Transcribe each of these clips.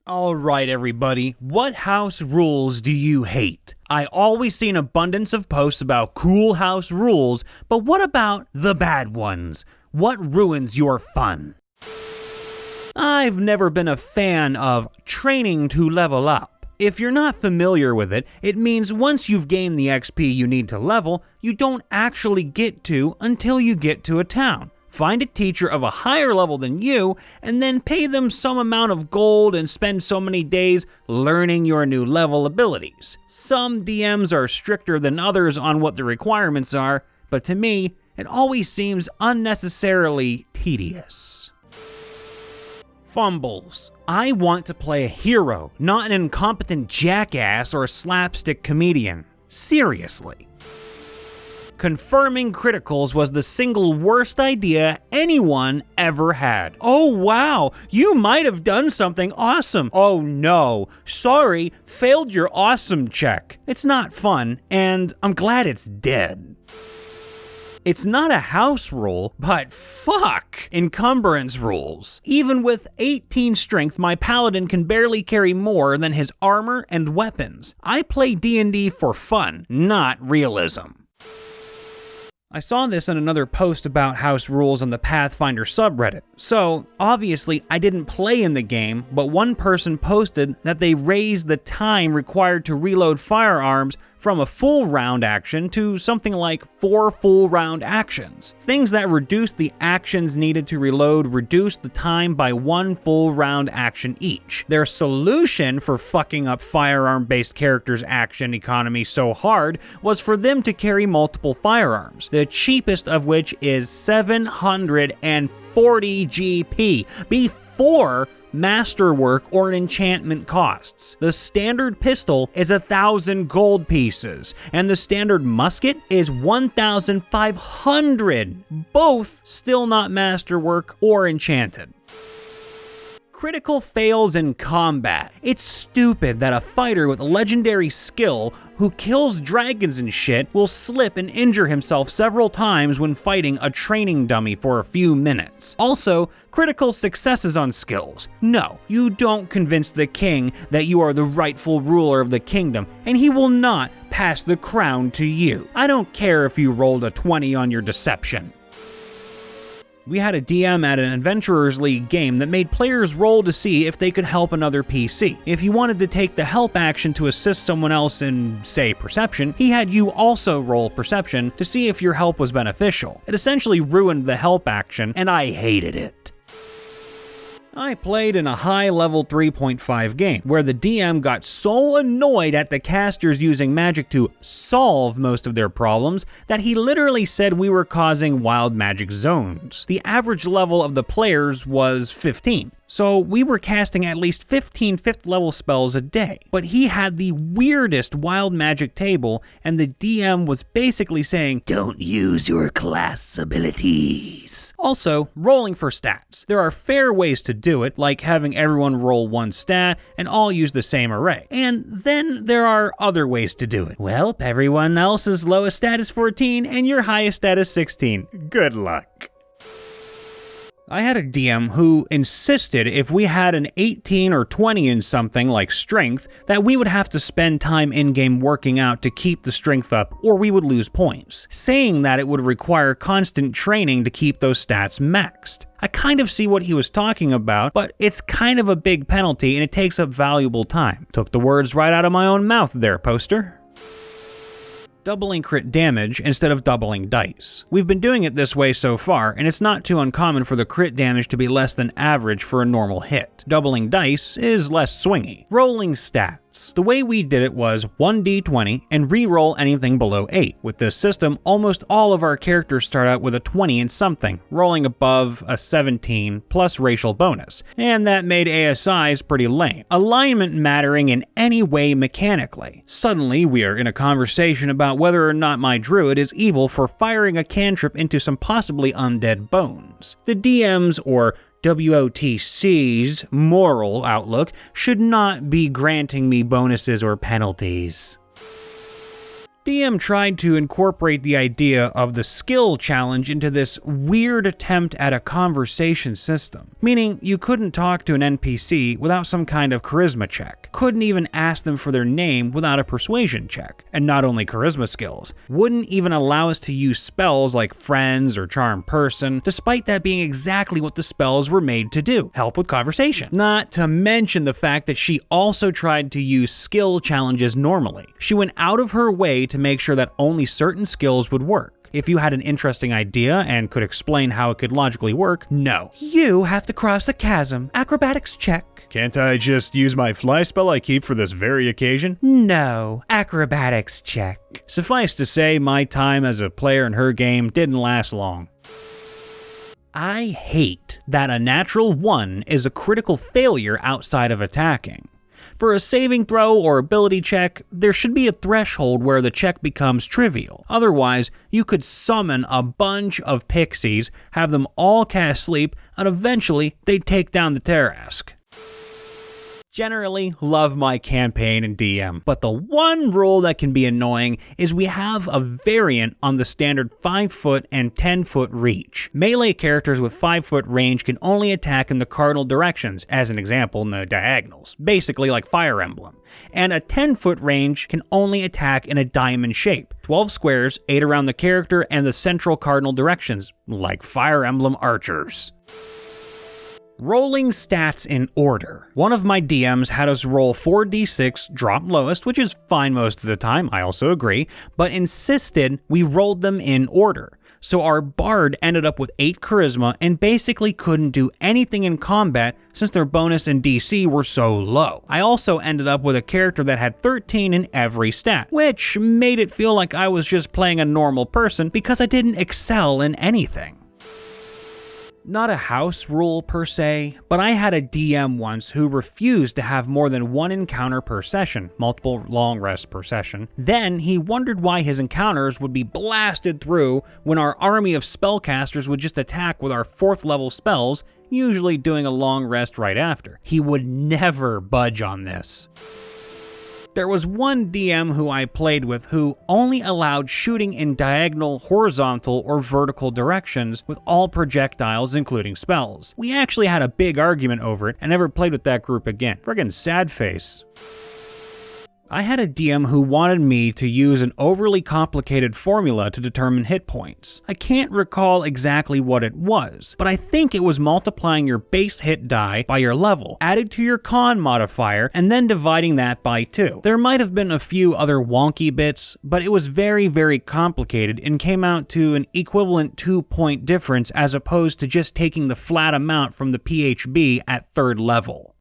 Alright everybody, what house rules do you hate? I always see an abundance of posts about cool house rules, but what about the bad ones? What ruins your fun? I've never been a fan of training to level up. If you're not familiar with it, it means once you've gained the XP you need to level, you don't actually get to until you get to a town. Find a teacher of a higher level than you, and then pay them some amount of gold and spend so many days learning your new level abilities. Some DMs are stricter than others on what the requirements are, but to me, it always seems unnecessarily tedious. Fumbles. I want to play a hero, not an incompetent jackass or a slapstick comedian. Seriously. Confirming criticals was the single worst idea anyone ever had. Oh wow, you might have done something awesome. Oh no, sorry, failed your awesome check. It's not fun, and I'm glad it's dead. It's not a house rule, but fuck encumbrance rules. Even with 18 strength, my paladin can barely carry more than his armor and weapons. I play D&D for fun, not realism. I saw this in another post about house rules on the Pathfinder subreddit. So, obviously, I didn't play in the game, but one person posted that they raised the time required to reload firearms from a full round action to something like 4 full round actions. Things that reduce the actions needed to reload reduce the time by 1 full round action each. Their solution for fucking up firearm-based characters' action economy so hard was for them to carry multiple firearms, the cheapest of which is 740 GP, before masterwork or enchantment costs. The standard pistol is 1,000 gold pieces, and the standard musket is 1,500, both still not masterwork or enchanted. Critical fails in combat. It's stupid that a fighter with legendary skill who kills dragons and shit will slip and injure himself several times when fighting a training dummy for a few minutes. Also, critical successes on skills. No, you don't convince the king that you are the rightful ruler of the kingdom, and he will not pass the crown to you. I don't care if you rolled a 20 on your deception. We had a DM at an Adventurers League game that made players roll to see if they could help another PC. If you wanted to take the help action to assist someone else in, say, perception, he had you also roll perception to see if your help was beneficial. It essentially ruined the help action, and I hated it. I played in a high level 3.5 game, where the DM got so annoyed at the casters using magic to solve most of their problems that he literally said we were causing wild magic zones. The average level of the players was 15. So we were casting at least 15 5th level spells a day. But he had the weirdest wild magic table, and the DM was basically saying, "Don't use your class abilities." Also, rolling for stats. There are fair ways to do it, like having everyone roll one stat and all use the same array. And then there are other ways to do it. Well, everyone else's lowest stat is 14 and your highest stat is 16. Good luck. I had a DM who insisted if we had an 18 or 20 in something like strength, that we would have to spend time in-game working out to keep the strength up, or we would lose points, saying that it would require constant training to keep those stats maxed. I kind of see what he was talking about, but it's kind of a big penalty and it takes up valuable time. Took the words right out of my own mouth there, poster. Doubling crit damage instead of doubling dice. We've been doing it this way so far, and it's not too uncommon for the crit damage to be less than average for a normal hit. Doubling dice is less swingy. Rolling stats. The way we did it was 1d20 and re-roll anything below 8. With this system, almost all of our characters start out with a 20 in something, rolling above a 17 plus racial bonus, and that made ASIs pretty lame. Alignment mattering in any way mechanically. Suddenly, we are in a conversation about whether or not my druid is evil for firing a cantrip into some possibly undead bones. The DM's, or WOTC's, moral outlook should not be granting me bonuses or penalties. DM tried to incorporate the idea of the skill challenge into this weird attempt at a conversation system, meaning you couldn't talk to an NPC without some kind of charisma check, couldn't even ask them for their name without a persuasion check, and not only charisma skills, wouldn't even allow us to use spells like friends or charm person, despite that being exactly what the spells were made to do, help with conversation. Not to mention the fact that she also tried to use skill challenges normally. She went out of her way to make sure that only certain skills would work. If you had an interesting idea and could explain how it could logically work, no. You have to cross a chasm. Acrobatics check. Can't I just use my fly spell I keep for this very occasion? No. Acrobatics check. Suffice to say, my time as a player in her game didn't last long. I hate that a natural 1 is a critical failure outside of attacking. For a saving throw or ability check, there should be a threshold where the check becomes trivial. Otherwise, you could summon a bunch of pixies, have them all cast sleep, and eventually they'd take down the Tarrasque. Generally, love my campaign and DM, but the one rule that can be annoying is we have a variant on the standard 5-foot and 10-foot reach. Melee characters with 5-foot range can only attack in the cardinal directions, as an example in the diagonals, basically like Fire Emblem. And a 10-foot range can only attack in a diamond shape, 12 squares, 8 around the character and the central cardinal directions, like Fire Emblem archers. Rolling stats in order. One of my DMs had us roll 4d6, drop lowest, which is fine most of the time, I also agree, but insisted we rolled them in order. So our bard ended up with 8 charisma and basically couldn't do anything in combat since their bonus and DC were so low. I also ended up with a character that had 13 in every stat, which made it feel like I was just playing a normal person because I didn't excel in anything. Not a house rule per se, but I had a DM once who refused to have more than 1 encounter per session, multiple long rests per session. Then he wondered why his encounters would be blasted through when our army of spellcasters would just attack with our 4th level spells, usually doing a long rest right after. He would never budge on this. There was one DM who I played with who only allowed shooting in diagonal, horizontal, or vertical directions with all projectiles, including spells. We actually had a big argument over it and never played with that group again. Friggin' sad face. I had a DM who wanted me to use an overly complicated formula to determine hit points. I can't recall exactly what it was, but I think it was multiplying your base hit die by your level, added to your con modifier, and then dividing that by 2. There might have been a few other wonky bits, but it was very, very complicated and came out to an equivalent 2-point difference as opposed to just taking the flat amount from the PHB at 3rd level.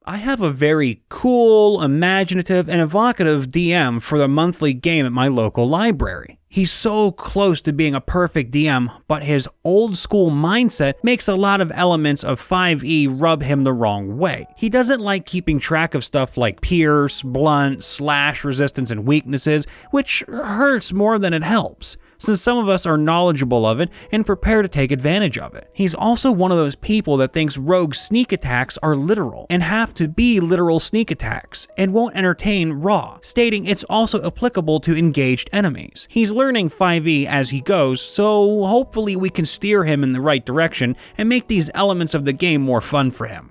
I have a very cool, imaginative, and evocative DM for the monthly game at my local library. He's so close to being a perfect DM, but his old school mindset makes a lot of elements of 5e rub him the wrong way. He doesn't like keeping track of stuff like pierce, blunt, slash resistance, and weaknesses, which hurts more than it helps, since some of us are knowledgeable of it and prepared to take advantage of it. He's also one of those people that thinks rogue sneak attacks are literal and have to be literal sneak attacks and won't entertain raw, stating it's also applicable to engaged enemies. He's learning 5e as he goes, so hopefully we can steer him in the right direction and make these elements of the game more fun for him.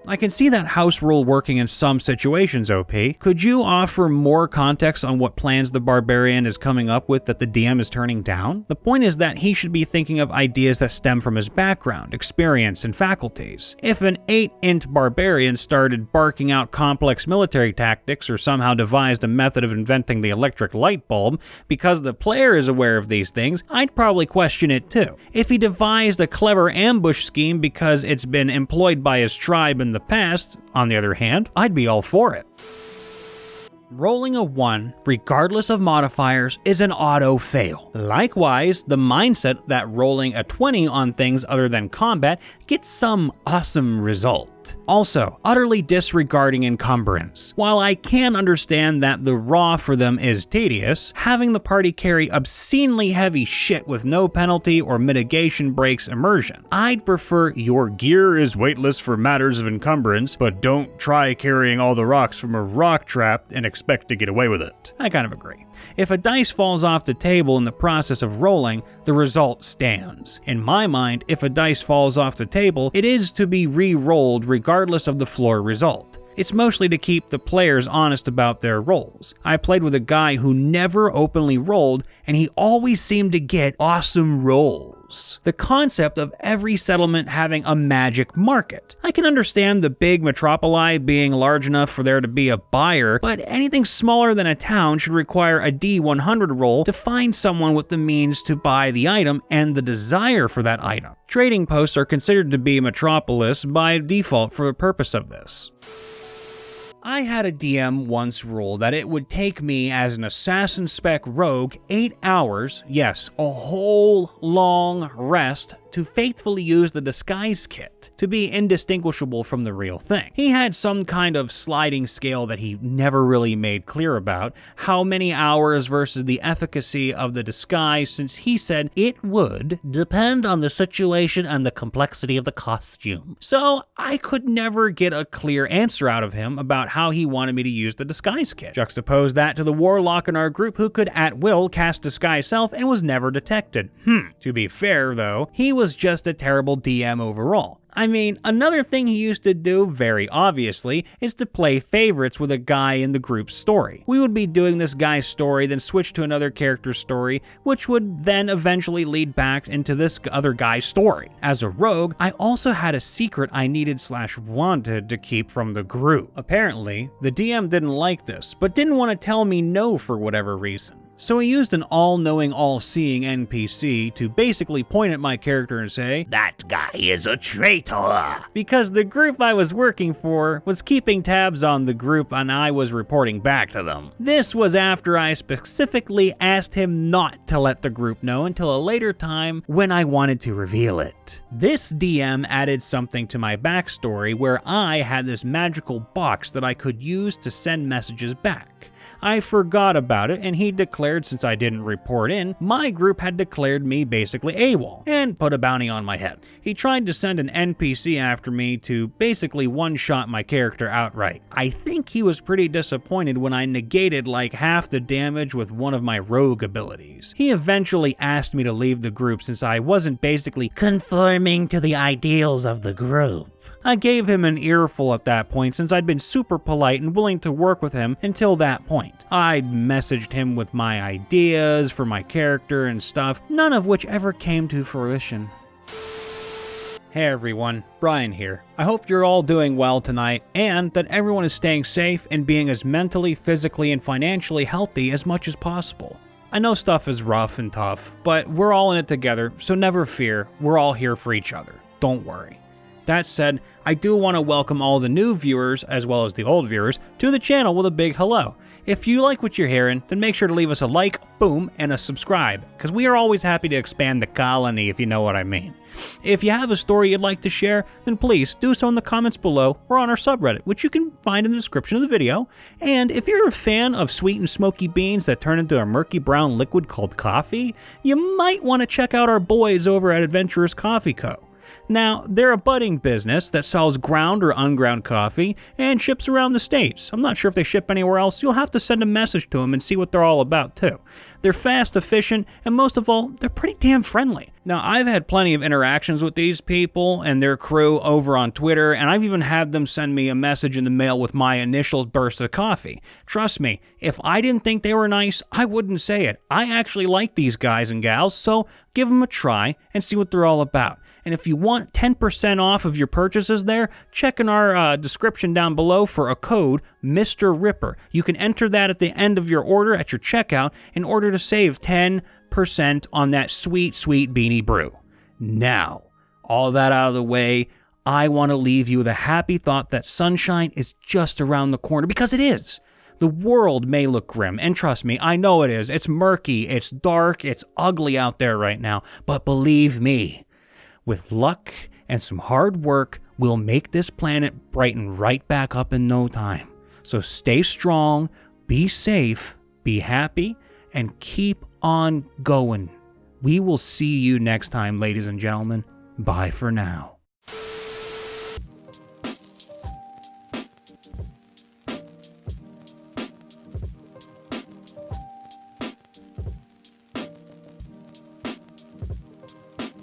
I can see that house rule working in some situations, OP. Could you offer more context on what plans the barbarian is coming up with that the DM is turning down? The point is that he should be thinking of ideas that stem from his background, experience, and faculties. If an 8-int barbarian started barking out complex military tactics or somehow devised a method of inventing the electric light bulb because the player is aware of these things, I'd probably question it too. If he devised a clever ambush scheme because it's been employed by his tribe in the past, on the other hand, I'd be all for it. Rolling a 1, regardless of modifiers, is an auto fail. Likewise, the mindset that rolling a 20 on things other than combat gets some awesome result. Also, utterly disregarding encumbrance. While I can understand that the raw for them is tedious, having the party carry obscenely heavy shit with no penalty or mitigation breaks immersion. I'd prefer Your gear is weightless for matters of encumbrance, but don't try carrying all the rocks from a rock trap and expect to get away with it. I kind of agree. If a dice falls off the table in the process of rolling, the result stands. In my mind, if a dice falls off the table, it is to be re-rolled regardless of the floor result. It's mostly to keep the players honest about their rolls. I played with a guy who never openly rolled, and he always seemed to get awesome rolls. The concept of every settlement having a magic market. I can understand the big metropoli being large enough for there to be a buyer, but anything smaller than a town should require a D100 roll to find someone with the means to buy the item and the desire for that item. Trading posts are considered to be a metropolis by default for the purpose of this. I had a DM once rule that it would take me as an assassin spec rogue 8 hours, yes, a whole long rest, to faithfully use the disguise kit, to be indistinguishable from the real thing. He had some kind of sliding scale that he never really made clear about, how many hours versus the efficacy of the disguise, since he said it would depend on the situation and the complexity of the costume. So I could never get a clear answer out of him about how he wanted me to use the disguise kit. Juxtapose that to the warlock in our group who could at will cast disguise self and was never detected. To be fair though, he was just a terrible DM overall. I mean, another thing he used to do, very obviously, is to play favorites with a guy in the group's story. We would be doing this guy's story, then switch to another character's story, which would then eventually lead back into this other guy's story. As a rogue, I also had a secret I needed/wanted to keep from the group. Apparently, the DM didn't like this, but didn't want to tell me no for whatever reason. So he used an all-knowing, all-seeing NPC to basically point at my character and say, "That guy is a traitor!" Because the group I was working for was keeping tabs on the group and I was reporting back to them. This was after I specifically asked him not to let the group know until a later time when I wanted to reveal it. This DM added something to my backstory where I had this magical box that I could use to send messages back. I forgot about it, and he declared since I didn't report in, my group had declared me basically AWOL, and put a bounty on my head. He tried to send an NPC after me to basically one-shot my character outright. I think he was pretty disappointed when I negated like half the damage with one of my rogue abilities. He eventually asked me to leave the group since I wasn't basically conforming to the ideals of the group. I gave him an earful at that point since I'd been super polite and willing to work with him until that point. I'd messaged him with my ideas for my character and stuff, none of which ever came to fruition. Hey everyone, Brian here. I hope you're all doing well tonight and that everyone is staying safe and being as mentally, physically, and financially healthy as much as possible. I know stuff is rough and tough, but we're all in it together, so never fear, we're all here for each other. Don't worry. That said, I do want to welcome all the new viewers, as well as the old viewers, to the channel with a big hello. If you like what you're hearing, then make sure to leave us a like, boom, and a subscribe, because we are always happy to expand the colony, if you know what I mean. If you have a story you'd like to share, then please do so in the comments below or on our subreddit, which you can find in the description of the video. And if you're a fan of sweet and smoky beans that turn into a murky brown liquid called coffee, you might want to check out our boys over at Adventurers Coffee Co. Now, they're a budding business that sells ground or unground coffee and ships around the states. I'm not sure if they ship anywhere else. You'll have to send a message to them and see what they're all about too. They're fast, efficient, and most of all, they're pretty damn friendly. Now, I've had plenty of interactions with these people and their crew over on Twitter, and I've even had them send me a message in the mail with my initial burst of coffee. Trust me, if I didn't think they were nice, I wouldn't say it. I actually like these guys and gals, so give them a try and see what they're all about. And if you want 10% off of your purchases there, check in our description down below for a code, Mr. Ripper. You can enter that at the end of your order at your checkout in order to save 10% on that sweet, sweet beanie brew. Now, all that out of the way, I want to leave you with a happy thought that sunshine is just around the corner, because it is. The world may look grim, and trust me, I know it is. It's murky, it's dark, it's ugly out there right now, but believe me, with luck and some hard work, We'll make this planet brighten right back up in no time. So stay strong, be safe, be happy, and keep on going. We will see you next time, ladies and gentlemen. Bye for now.